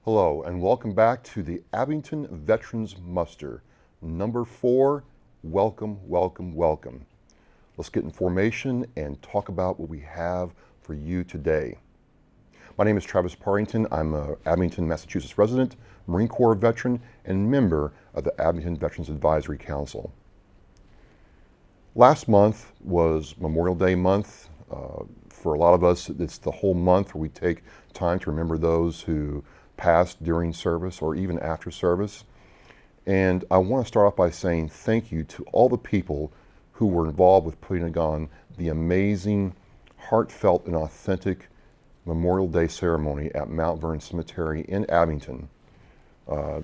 Hello and welcome back to the Abington Veterans Muster. Number 4, welcome, welcome, welcome. Let's get in formation and talk about what we have for you today. My name is Travis Partington. I'm an Abington, Massachusetts resident, Marine Corps veteran, and member of the Abington Veterans Advisory Council. Last month was Memorial Day month. For a lot of us, it's the whole month where we take time to remember those who passed during service or even after service. And I want to start off by saying thank you to all the people who were involved with putting on the amazing, heartfelt, and authentic Memorial Day ceremony at Mount Vernon Cemetery in Abington.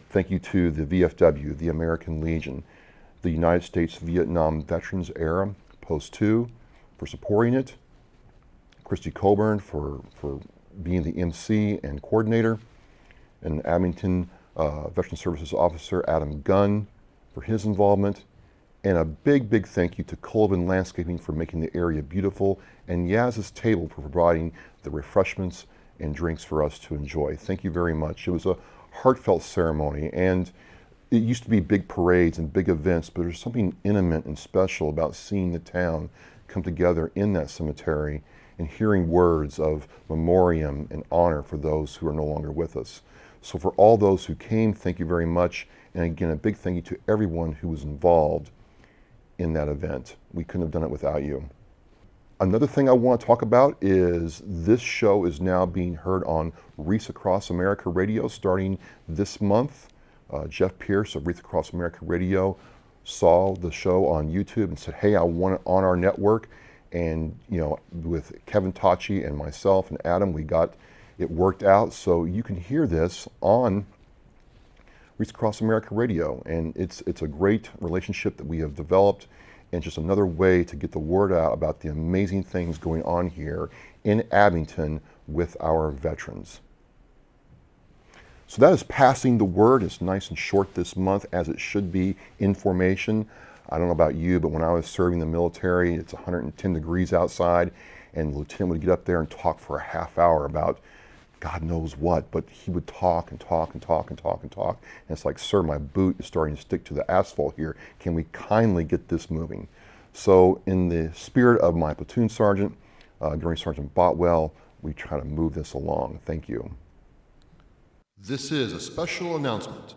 Thank you to the VFW, the American Legion, the United States Vietnam Veterans Era, Post 2, for supporting it, Christy Coburn for being the MC and coordinator, and Abington Veteran Services Officer Adam Gunn for his involvement, and a big thank you to Sullivan Landscaping for making the area beautiful, and Yaz's Table for providing the refreshments and drinks for us to enjoy. Thank you very much. It was a heartfelt ceremony, and it used to be big parades and big events, but there's something intimate and special about seeing the town come together in that cemetery and hearing words of memoriam and honor for those who are no longer with us. So for all those who came, thank you very much. And again, a big thank you to everyone who was involved in that event. We couldn't have done it without you. Another thing I want to talk about is this show is now being heard on Wreaths Across America Radio starting this month. Jeff Pierce of Wreaths Across America Radio saw the show on YouTube and said, hey, I want it on our network. And with Kevin Tachi and myself and Adam, we got it worked out, so you can hear this on Wreaths Across America Radio, and it's a great relationship that we have developed, and just another way to get the word out about the amazing things going on here in Abington with our veterans. So that is passing the word. It's nice and short this month, as it should be, information. I don't know about you, but when I was serving the military, it's 110 degrees outside, and the lieutenant would get up there and talk for a half hour about God knows what, but he would talk and talk and talk and talk and talk. And it's like, sir, my boot is starting to stick to the asphalt here. Can we kindly get this moving? So in the spirit of my platoon sergeant, during Sergeant Botwell, we try to move this along. Thank you. This is a special announcement.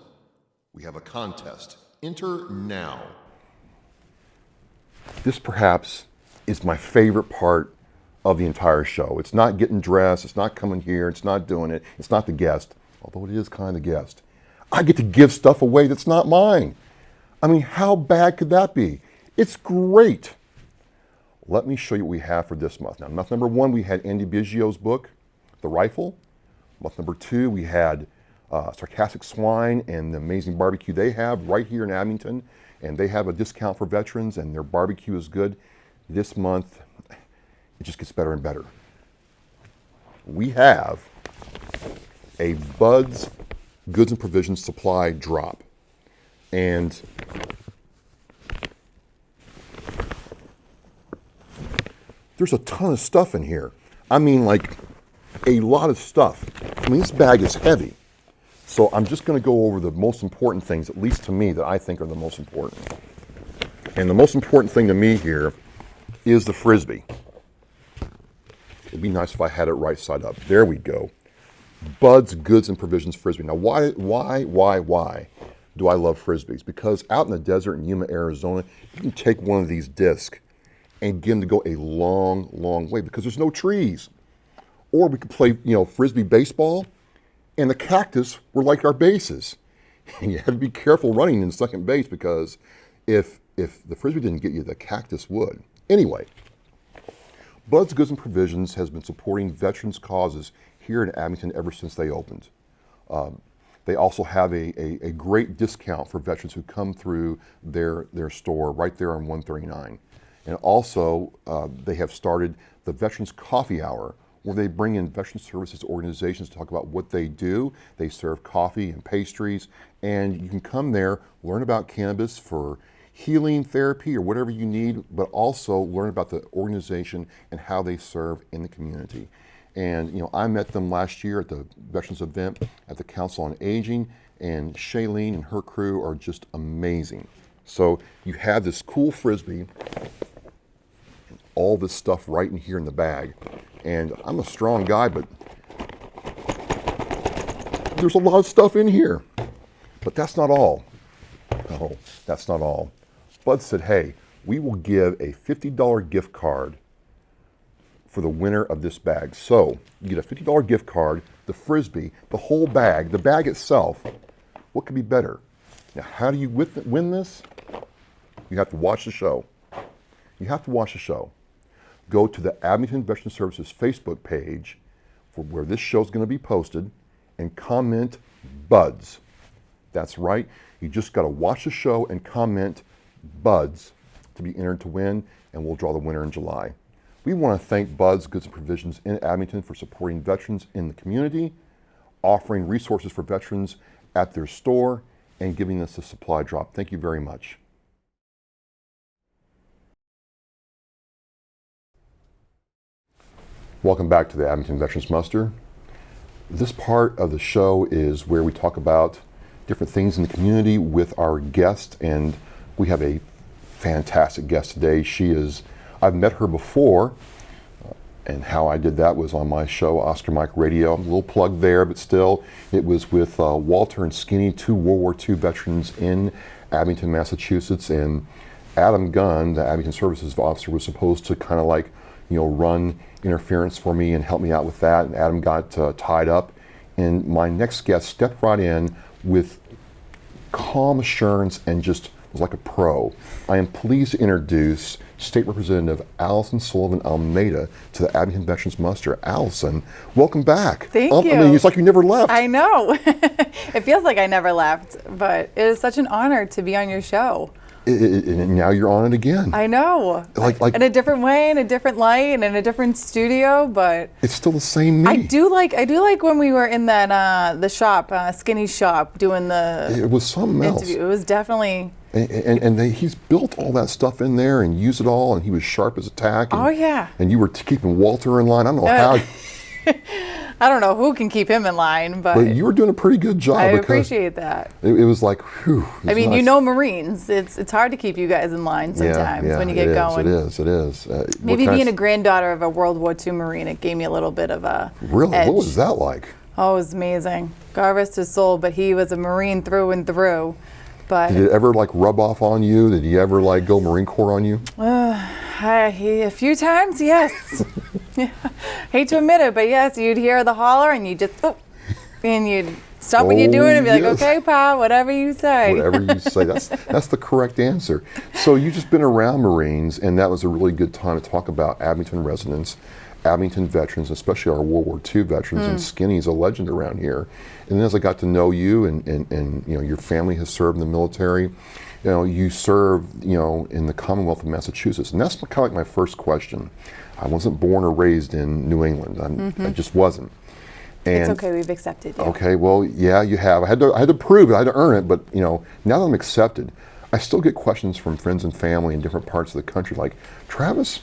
We have a contest. Enter now. This perhaps is my favorite part of the entire show. It's not getting dressed, it's not coming here, it's not doing it, it's not the guest, although it is kind of the guest. I get to give stuff away that's not mine. I mean, how bad could that be? It's great. Let me show you what we have for this month. Now, month number 1, we had Andy Biggio's book, The Rifle. Month number 2, we had Sarcastic Swine and the amazing barbecue they have right here in Abington. And they have a discount for veterans, and their barbecue is good. This month, it just gets better and better. We have a Bud's Goods and Provisions Supply drop. And there's a ton of stuff in here. I mean, like a lot of stuff. I mean, this bag is heavy. So I'm just going to go over the most important things, at least to me, that I think are the most important. And the most important thing to me here is the Frisbee. It'd be nice if I had it right side up. There we go. Bud's Goods and Provisions Frisbee. Now, why do I love Frisbees? Because out in the desert in Yuma, Arizona, you can take one of these discs and get them to go a long way because there's no trees. Or we could play, Frisbee baseball, and the cactus were like our bases. And you had to be careful running in second base because if the Frisbee didn't get you, the cactus would. Anyway, Bud's Goods and Provisions has been supporting veterans' causes here in Abington ever since they opened. They also have a great discount for veterans who come through their store right there on 139. And also, they have started the Veterans Coffee Hour, where they bring in veteran services organizations to talk about what they do. They serve coffee and pastries, and you can come there, learn about cannabis for healing therapy or whatever you need, but also learn about the organization and how they serve in the community. And I met them last year at the Veterans event at the Council on Aging, and Shailene and her crew are just amazing. So you have this cool Frisbee, all this stuff right in here in the bag. And I'm a strong guy, but there's a lot of stuff in here. But that's not all. No, that's not all. Bud said, hey, we will give a $50 gift card for the winner of this bag. So you get a $50 gift card, the Frisbee, the whole bag, the bag itself. What could be better? Now, how do you win this? You have to watch the show. You have to watch the show. Go to the Abington Veteran Services Facebook page for where this show is going to be posted and comment BUDS. That's right. You just got to watch the show and comment BUDS to be entered to win, and we'll draw the winner in July. We want to thank BUDS Goods and Provisions in Abington for supporting veterans in the community, offering resources for veterans at their store, and giving us a supply drop. Thank you very much. Welcome back to the Abington Veterans Muster. This part of the show is where we talk about different things in the community with our guests, and we have a fantastic guest today. I've met her before, and how I did that was on my show, Oscar Mike Radio. A little plug there, but still, it was with Walter and Skinny, two World War II veterans in Abington, Massachusetts, and Adam Gunn, the Abington Services Officer, was supposed to kind of like, run interference for me and help me out with that, and Adam got tied up, and my next guest stepped right in with calm assurance and just was like a pro. I am pleased to introduce State Representative Alyson Sullivan-Almeida to the Abington Veterans Muster. Alyson, welcome back. Thank you. I mean, it's like you never left. I know. It feels like I never left, but it is such an honor to be on your show. And now you're on it again. I know. Like in a different way, in a different light, and in a different studio, but it's still the same me. I do like when we were in that the shop, Skinny's shop, doing the It was something interview. else. It was definitely. And he's built all that stuff in there and used it all, and he was sharp as a tack. And, oh yeah. And you were keeping Walter in line. I don't know how. I don't know who can keep him in line, but you were doing a pretty good job. I appreciate that. It was like, whew. I mean, nice. Marines. It's hard to keep you guys in line sometimes when you get going. It is. Maybe being a granddaughter of a World War II Marine, it gave me a little bit of a Really? edge. What was that like? Oh, it was amazing. God rest his soul, but he was a Marine through and through. But did it ever rub off on you? Did he ever go Marine Corps on you? A few times, yes. Hate to admit it, but yes, you'd hear the holler and you just, and you'd stop what you're doing and be like, okay, pal, whatever you say. Whatever you say, that's the correct answer. So you've just been around Marines, and that was a really good time to talk about Abington residents, Abington veterans, especially our World War II veterans, and Skinny's a legend around here. And then as I got to know you, and your family has served in the military, you served, in the Commonwealth of Massachusetts, and that's kind of like my first question. I wasn't born or raised in New England. I just wasn't. And it's okay, we've accepted you. Okay, well, yeah, you have. I had to prove it. I had to earn it. But now that I'm accepted, I still get questions from friends and family in different parts of the country, like, Travis,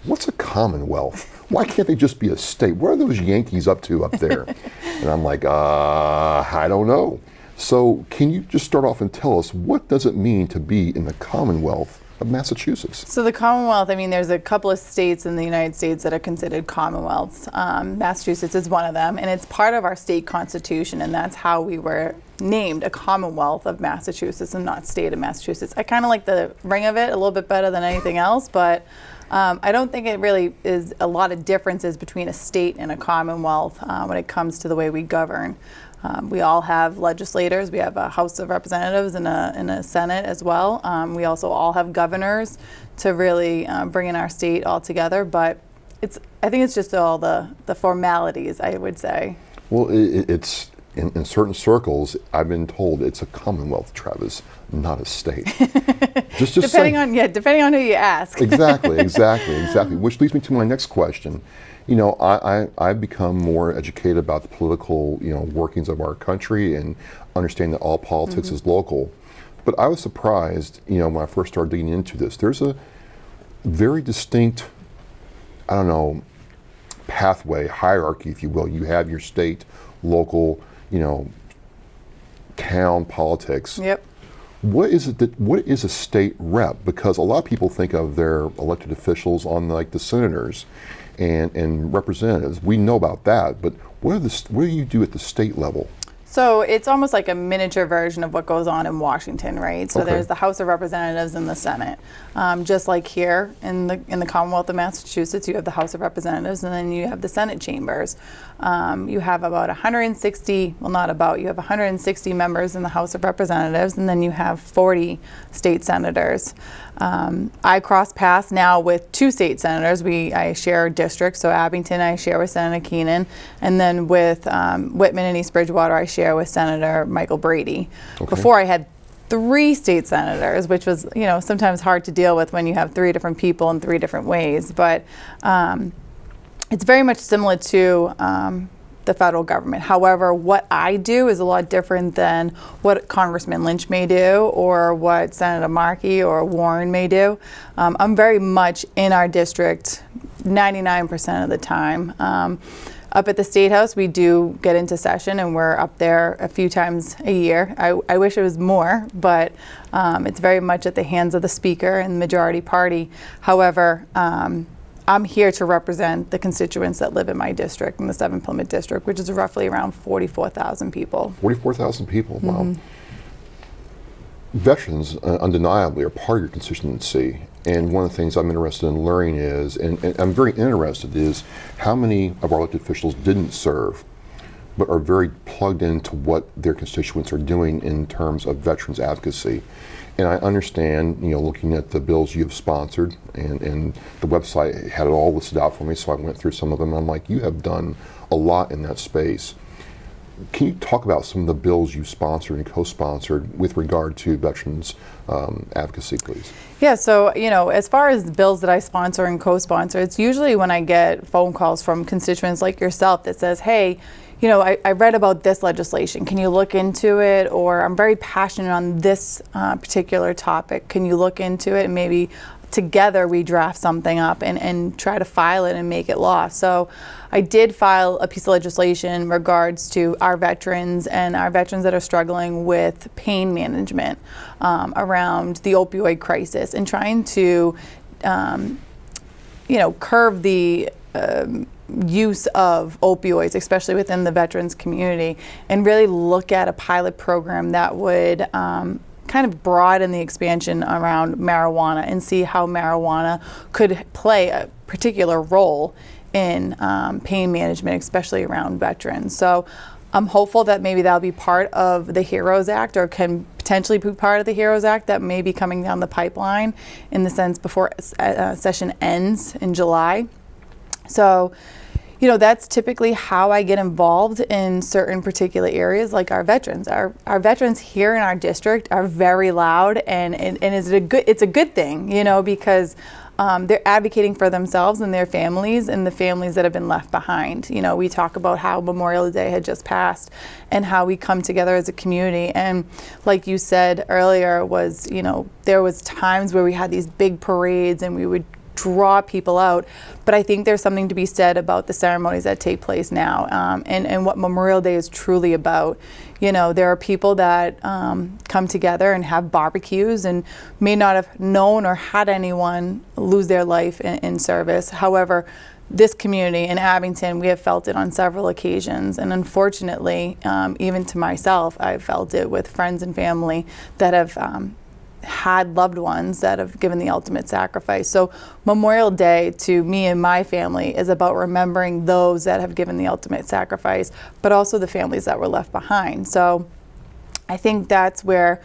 what's a Commonwealth? Why can't they just be a state? What are those Yankees up to up there? And I'm like, I don't know. So can you just start off and tell us, what does it mean to be in the Commonwealth of Massachusetts? So the Commonwealth, there's a couple of states in the United States that are considered Commonwealths. Massachusetts is one of them, and it's part of our state constitution, and that's how we were named a Commonwealth of Massachusetts and not state of Massachusetts. I kind of like the ring of it a little bit better than anything else, but I don't think it really is a lot of differences between a state and a Commonwealth when it comes to the way we govern. We all have legislators. We have a House of Representatives and a Senate as well. We also all have governors to really bring in our state all together. But I think it's just all the formalities, I would say. Well, it's in certain circles, I've been told it's a Commonwealth, Travis, not a state. just depending on who you ask. Exactly. Which leads me to my next question. I've become more educated about the political, workings of our country and understanding that all politics is local. But I was surprised, when I first started digging into this. There's a very distinct, pathway, hierarchy, if you will. You have your state, local, town politics. Yep. What is a state rep? Because a lot of people think of their elected officials on like the senators and representatives. We know about that, but what do you do at the state level? So it's almost like a miniature version of what goes on in Washington, right? So Okay. there's the House of Representatives and the Senate. Just like here in the Commonwealth of Massachusetts, you have the House of Representatives and then you have the Senate chambers. You have about 160, well not about, you have 160 members in the House of Representatives and then you have 40 state senators. I cross paths now with 2 state senators. I share districts, so Abington I share with Senator Keenan, and then with Whitman and East Bridgewater I share with Senator Michael Brady. Okay. Before I had 3 state senators, which was sometimes hard to deal with when you have 3 different people in 3 different ways, but it's very much similar to the federal government. However, what I do is a lot different than what Congressman Lynch may do or what Senator Markey or Warren may do. I'm very much in our district 99% of the time. Up at the State House, we do get into session and we're up there a few times a year. I wish it was more, but it's very much at the hands of the Speaker and the majority party. However, I'm here to represent the constituents that live in my district, in the 7 Plymouth district, which is roughly around 44,000 people. 44,000 people, wow. Veterans undeniably are part of your constituency, and one of the things I'm interested in learning is, and I'm very interested, is how many of our elected officials didn't serve, but are very plugged into what their constituents are doing in terms of veterans advocacy. And I understand, looking at the bills you've sponsored, and the website had it all listed out for me, so I went through some of them. And I'm like, you have done a lot in that space. Can you talk about some of the bills you sponsored and co-sponsored with regard to veterans advocacy, please? Yeah, so, as far as the bills that I sponsor and co-sponsor, it's usually when I get phone calls from constituents like yourself that says, hey, I read about this legislation. Can you look into it? Or I'm very passionate on this particular topic. Can you look into it? And maybe together we draft something up and try to file it and make it law. So I did file a piece of legislation in regards to our veterans and our veterans that are struggling with pain management around the opioid crisis and trying to, curb the use of opioids, especially within the veterans community, and really look at a pilot program that would kind of broaden the expansion around marijuana and see how marijuana could play a particular role in pain management, especially around veterans. So I'm hopeful that maybe that'll be part of the HEROES Act, or can potentially be part of the HEROES Act that may be coming down the pipeline in the sense before session ends in July. So, that's typically how I get involved in certain particular areas, like our veterans. Our veterans here in our district are very loud, and it's a good thing, because they're advocating for themselves and their families and the families that have been left behind. We talk about how Memorial Day had just passed and how we come together as a community. And like you said earlier, there was times where we had these big parades and we would draw people out, but I think there's something to be said about the ceremonies that take place now, and what Memorial Day is truly about. There are people that come together and have barbecues and may not have known or had anyone lose their life in service. However, this community in Abington, we have felt it on several occasions, and unfortunately, even to myself, I've felt it with friends and family that have had loved ones that have given the ultimate sacrifice. So Memorial Day to me and my family is about remembering those that have given the ultimate sacrifice, but also the families that were left behind. So I think that's where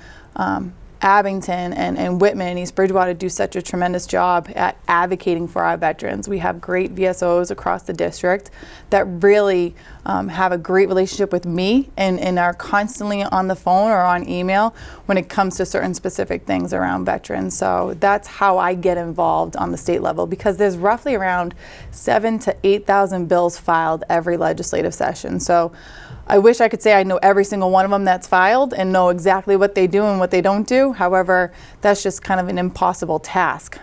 Abington and Whitman and East Bridgewater do such a tremendous job at advocating for our veterans. We have great VSOs across the district that really have a great relationship with me and are constantly on the phone or on email when it comes to certain specific things around veterans. So that's how I get involved on the state level, because there's roughly around 7,000 to 8,000 bills filed every legislative session. So I wish I could say I know every single one of them that's filed and know exactly what they do and what they don't do. However, that's just kind of an impossible task.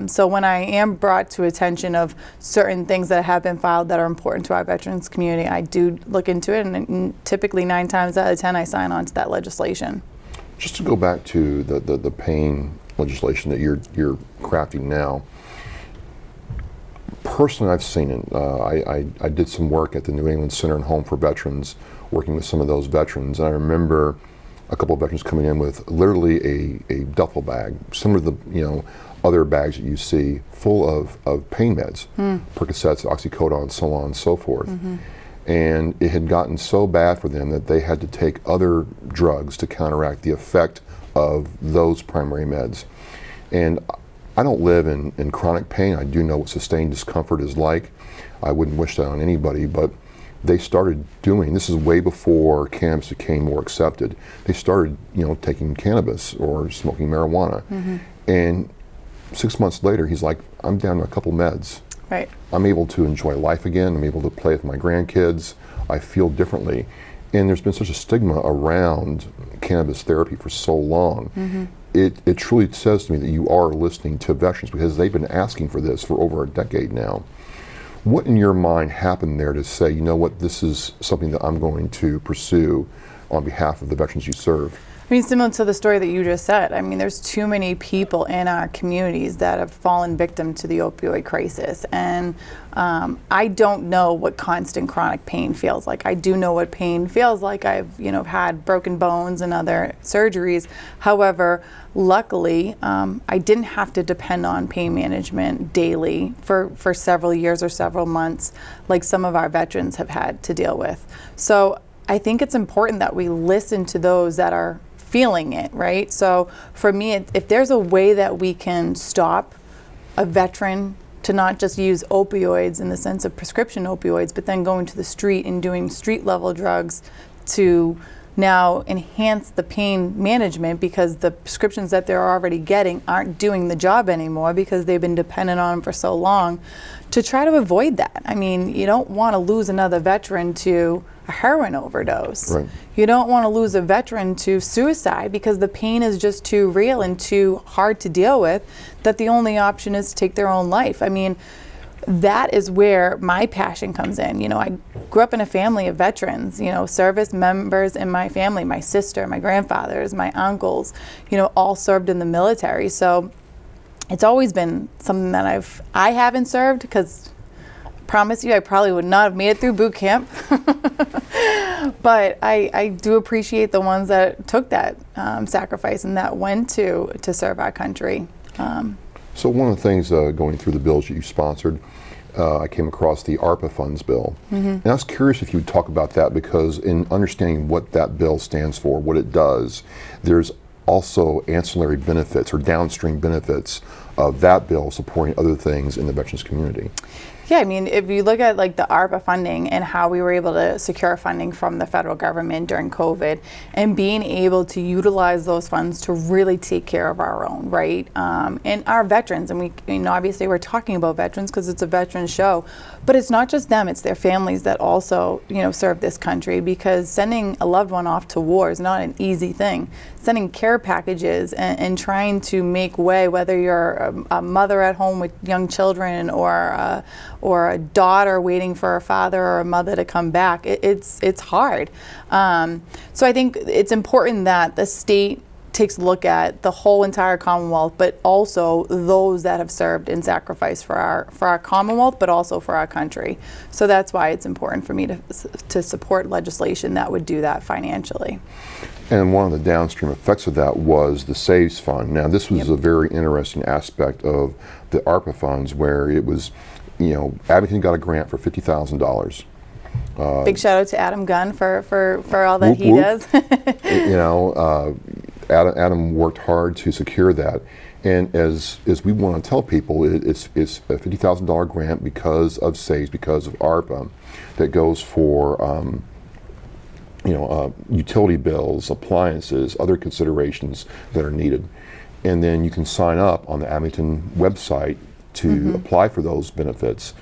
So when I am brought to attention of certain things that have been filed that are important to our veterans community, I do look into it, and typically 9 times out of 10 I sign on to that legislation. Just to go back to the pain legislation that you're crafting now, personally I've seen it. I did some work at the New England Center and Home for Veterans, working with some of those veterans, and I remember a couple of veterans coming in with literally a duffel bag, similar to the other bags that you see, full of pain meds, Percocets, oxycodone, so on and so forth. And it had gotten so bad for them that they had to take other drugs to counteract the effect of those primary meds. And I don't live in chronic pain. I do know what sustained discomfort is like. I wouldn't wish that on anybody, but they started doing, this is way before cannabis became more accepted, they started taking cannabis or smoking marijuana. And 6 months later, he's like, I'm down to a couple meds. Right. I'm able to enjoy life again. I'm able to play with my grandkids. I feel differently. And there's been such a stigma around cannabis therapy for so long. It truly says to me that you are listening to veterans, because they've been asking for this for over a decade now. What in your mind happened there to say, you know what, this is something that I'm going to pursue on behalf of the veterans you serve? I mean, similar to the story that you just said, I mean, there's too many people in our communities that have fallen victim to the opioid crisis. And I don't know what constant chronic pain feels like. I do know what pain feels like. I've, had broken bones and other surgeries. However, luckily, I didn't have to depend on pain management daily for several years or several months like some of our veterans have had to deal with. So I think it's important that we listen to those that are feeling it, right? So for me, if there's a way that we can stop a veteran to not just use opioids in the sense of prescription opioids, but then going to the street and doing street level drugs to now enhance the pain management, because the prescriptions that they're already getting aren't doing the job anymore because they've been dependent on them for so long, to try to avoid that. I mean, you don't want to lose another veteran to a heroin overdose. Right. You don't want to lose a veteran to suicide because the pain is just too real and too hard to deal with that the only option is to take their own life. I mean, that is where my passion comes in. I grew up in a family of veterans, service members in my family, my sister, my grandfathers, my uncles, all served in the military. So it's always been something that I haven't served, because I promise you I probably would not have made it through boot camp. But I do appreciate the ones that took that sacrifice and that went to serve our country. So one of the things going through the bills that you sponsored, I came across the ARPA funds bill. And I was curious if you would talk about that, because in understanding what that bill stands for, what it does, there's also ancillary benefits or downstream benefits of that bill supporting other things in the veterans community. Yeah, I mean, if you look at like the ARPA funding and how we were able to secure funding from the federal government during COVID, and being able to utilize those funds to really take care of our own, right? And our veterans, and obviously we're talking about veterans because it's a veterans show, but it's not just them, it's their families that also, serve this country, because sending a loved one off to war is not an easy thing. Sending care packages and trying to make way, whether you're a mother at home with young children or a daughter waiting for a father or a mother to come back, it's hard. So I think it's important that the state takes a look at the whole entire Commonwealth, but also those that have served and sacrificed for our Commonwealth, but also for our country. So that's why it's important for me to support legislation that would do that financially. And one of the downstream effects of that was the SAVES Fund. Now, this was a very interesting aspect of the ARPA funds, where it was, Abington got a grant for $50,000. Big shout out to Adam Gunn for all that he does. Adam worked hard to secure that. And as we want to tell people, it's a $50,000 grant because of SAVES, because of ARPA, that goes for utility bills, appliances, other considerations that are needed. And then you can sign up on the Abington website to apply for those benefits.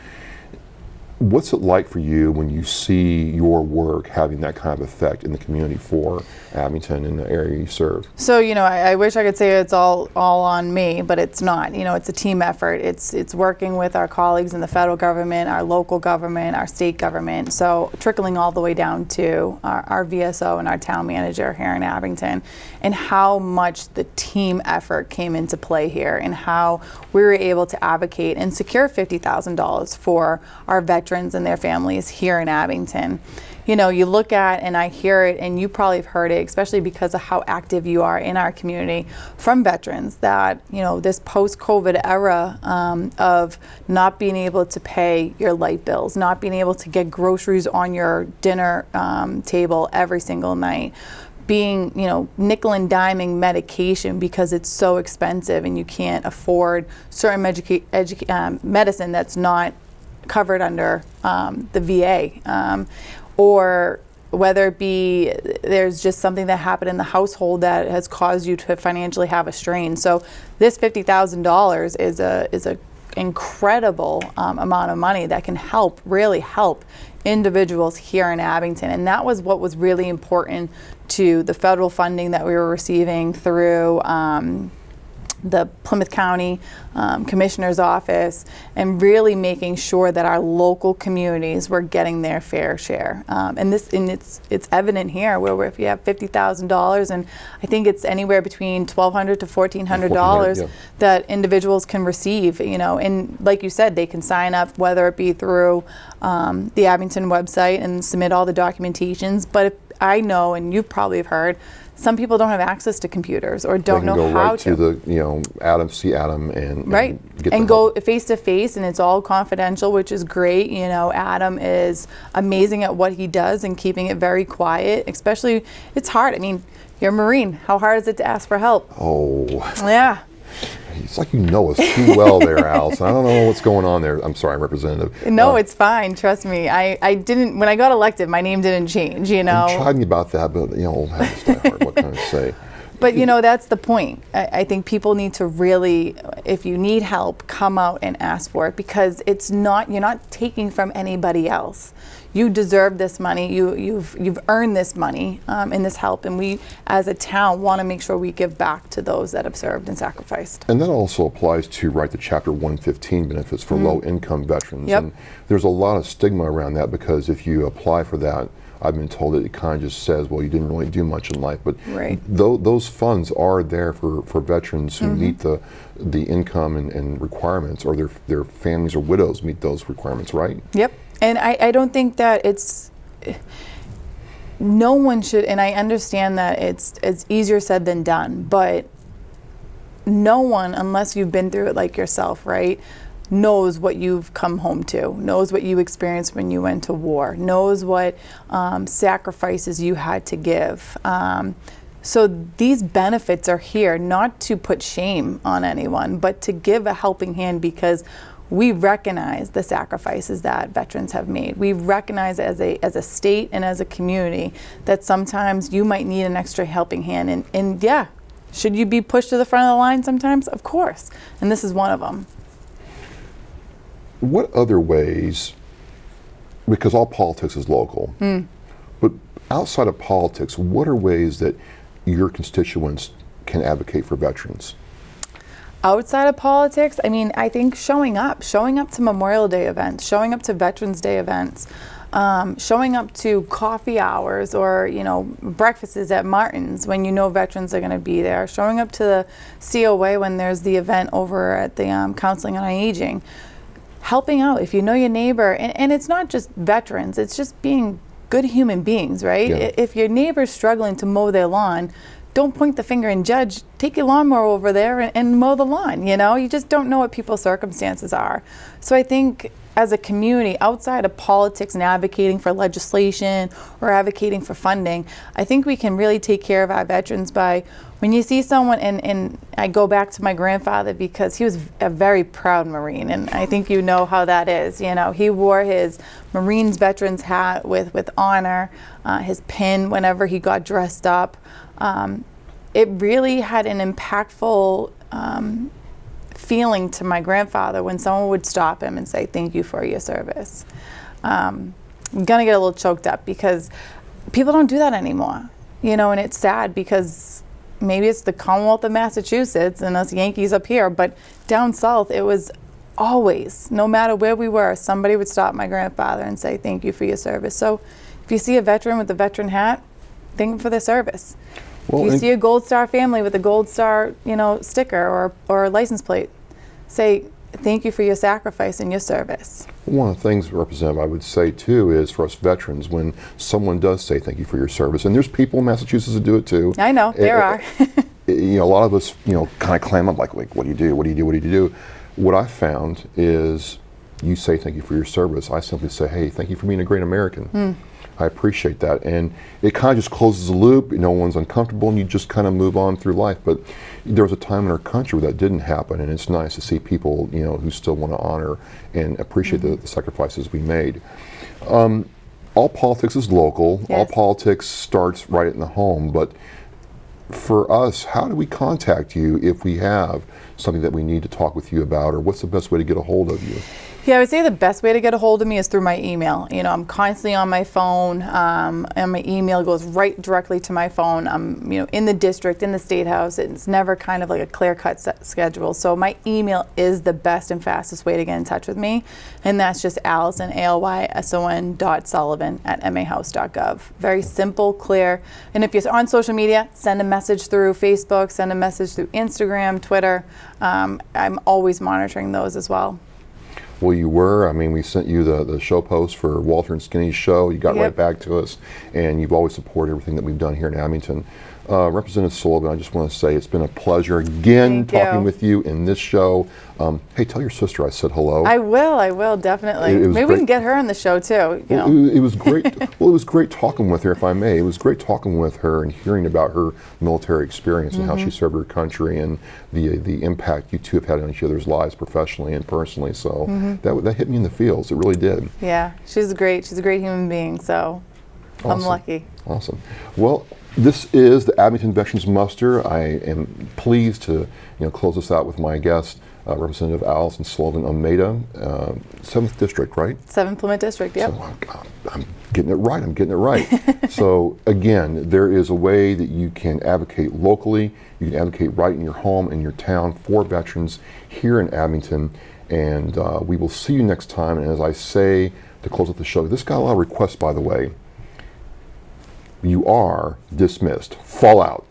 What's it like for you when you see your work having that kind of effect in the community for Abington and the area you serve? So, I wish I could say it's all on me, but it's not. It's a team effort. It's working with our colleagues in the federal government, our local government, our state government. So trickling all the way down to our VSO and our town manager here in Abington, and how much the team effort came into play here, and how we were able to advocate and secure $50,000 for our veterans and their families here in Abington. You look at, and I hear it, and you probably have heard it, especially because of how active you are in our community, from veterans, that, this post-COVID era of not being able to pay your light bills, not being able to get groceries on your dinner table every single night, being, nickel and diming medication because it's so expensive and you can't afford certain medicine that's not covered under the VA. Or whether it be there's just something that happened in the household that has caused you to financially have a strain. So this $50,000 is a incredible amount of money that can really help individuals here in Abington. And that was what was really important to the federal funding that we were receiving through the Plymouth County Commissioner's Office, and really making sure that our local communities were getting their fair share. And it's evident here, where if you have $50,000, and I think it's anywhere between $1,200 to $1,400 yeah, that individuals can receive. And like you said, they can sign up, whether it be through the Abington website and submit all the documentations. But if I know, and you probably have heard, some people don't have access to computers or don't know how to. They can go right to the, see Adam and get the go help. face to face, and it's all confidential, which is great. Adam is amazing at what he does and keeping it very quiet. Especially, it's hard. I mean, you're a Marine. How hard is it to ask for help? Oh. Yeah. It's like you know us too well there, Alyson. I don't know what's going on there. I'm sorry, Representative. No, it's fine. Trust me. I didn't, when I got elected, my name didn't change, I'm chiding you about that, but, old habits die hard. What can I say? But, that's the point. I think people need to really, if you need help, come out and ask for it, because you're not taking from anybody else. You deserve this money. You've earned this money and this help, and we, as a town, want to make sure we give back to those that have served and sacrificed. And that also applies to the Chapter 115 benefits for low-income veterans. Yep. And there's a lot of stigma around that, because if you apply for that, I've been told that it kind of just says, well, you didn't really do much in life. But right. Those funds are there for veterans who meet the income and requirements, or their families or widows meet those requirements, right? Yep. And I don't think that no one should, and I understand that it's easier said than done, but no one, unless you've been through it like yourself, right, knows what you've come home to, knows what you experienced when you went to war, knows what sacrifices you had to give. So these benefits are here not to put shame on anyone, but to give a helping hand, because we recognize the sacrifices that veterans have made. We recognize as a state and as a community that sometimes you might need an extra helping hand. And yeah, should you be pushed to the front of the line sometimes? Of course. And this is one of them. What other ways, because all politics is local, but outside of politics, what are ways that your constituents can advocate for veterans? Outside of politics, I think showing up to Memorial Day events, showing up to Veterans Day events, showing up to coffee hours or, breakfasts at Martin's when veterans are going to be there, showing up to the COA when there's the event over at the Counseling on Aging, helping out if you know your neighbor. And it's not just veterans, it's just being good human beings, right? Yeah. If your neighbor's struggling to mow their lawn, don't point the finger and judge. Take your lawnmower over there and mow the lawn. You just don't know what people's circumstances are. So I think as a community, outside of politics and advocating for legislation or advocating for funding, I think we can really take care of our veterans by, when you see someone, and I go back to my grandfather because he was a very proud Marine, and I think you know how that is. He wore his Marines veterans hat with honor, his pin whenever he got dressed up. It really had an impactful feeling to my grandfather when someone would stop him and say, "Thank you for your service." I'm gonna get a little choked up because people don't do that anymore, you know, and it's sad because maybe it's the Commonwealth of Massachusetts and us Yankees up here, but down south it was always, no matter where we were, somebody would stop my grandfather and say, thank you for your service. So if you see a veteran with a veteran hat, thank them for their service. Well, if you see a Gold Star family with a Gold Star, you know, sticker or a license plate, say thank you for your sacrifice and your service. one of the things, Representative, I would say too is for us veterans, when someone does say thank you for your service, and there's people in Massachusetts that do it too. I know, there are. You know, a lot of us, you know, kind of clam up like, what do you do? What do you do? What do you do? What I found is you say thank you for your service. I simply say, hey, thank you for being a great American. I appreciate that. And it kind of just closes the loop. No one's uncomfortable and you just kind of move on through life. But there was a time in our country where that didn't happen, and it's nice to see people, you know, who still want to honor and appreciate the sacrifices we made. All politics is local. Yes. All politics starts right in the home. But for us, how do we contact you if we have something that we need to talk with you about, or what's the best way to get a hold of you? Yeah, I would say the best way to get a hold of me is through my email. You know, I'm constantly on my phone, and my email goes right directly to my phone. I'm, you know, in the district, in the State House. It's never kind of like a clear-cut schedule. So my email is the best and fastest way to get in touch with me, and that's just Alyson, ALYSON.Sullivan@mahouse.gov. Very simple, clear. And if you're on social media, send a message through Facebook, send a message through Instagram, Twitter. I'm always monitoring those as well. Well, you were. I mean, we sent you the show post for Walter and Skinny's show. You got right back to us, and you've always supported everything that we've done here in Abington. Representative Sullivan, I just want to say it's been a pleasure again talking with you in this show. Hey, tell your sister I said hello. I will, definitely. Maybe we can get her on the show too. You know. It was great. Well, it was great talking with her, if I may. It was great talking with her and hearing about her military experience and how she served her country and the impact you two have had on each other's lives professionally and personally. So that hit me in the feels. It really did. Yeah, she's great. She's a great human being. So I'm lucky. Awesome. Well, this is the Abington Veterans Muster. I am pleased to close this out with my guest, Representative Alyson Sullivan-Almeida, 7th District, right? 7th Plymouth District, yep. So I'm getting it right. I'm getting it right. So again, there is a way that you can advocate locally. You can advocate right in your home, in your town, for veterans here in Abington. And we will see you next time. And as I say to close out the show, this got a lot of requests, by the way. You are dismissed. Fall out.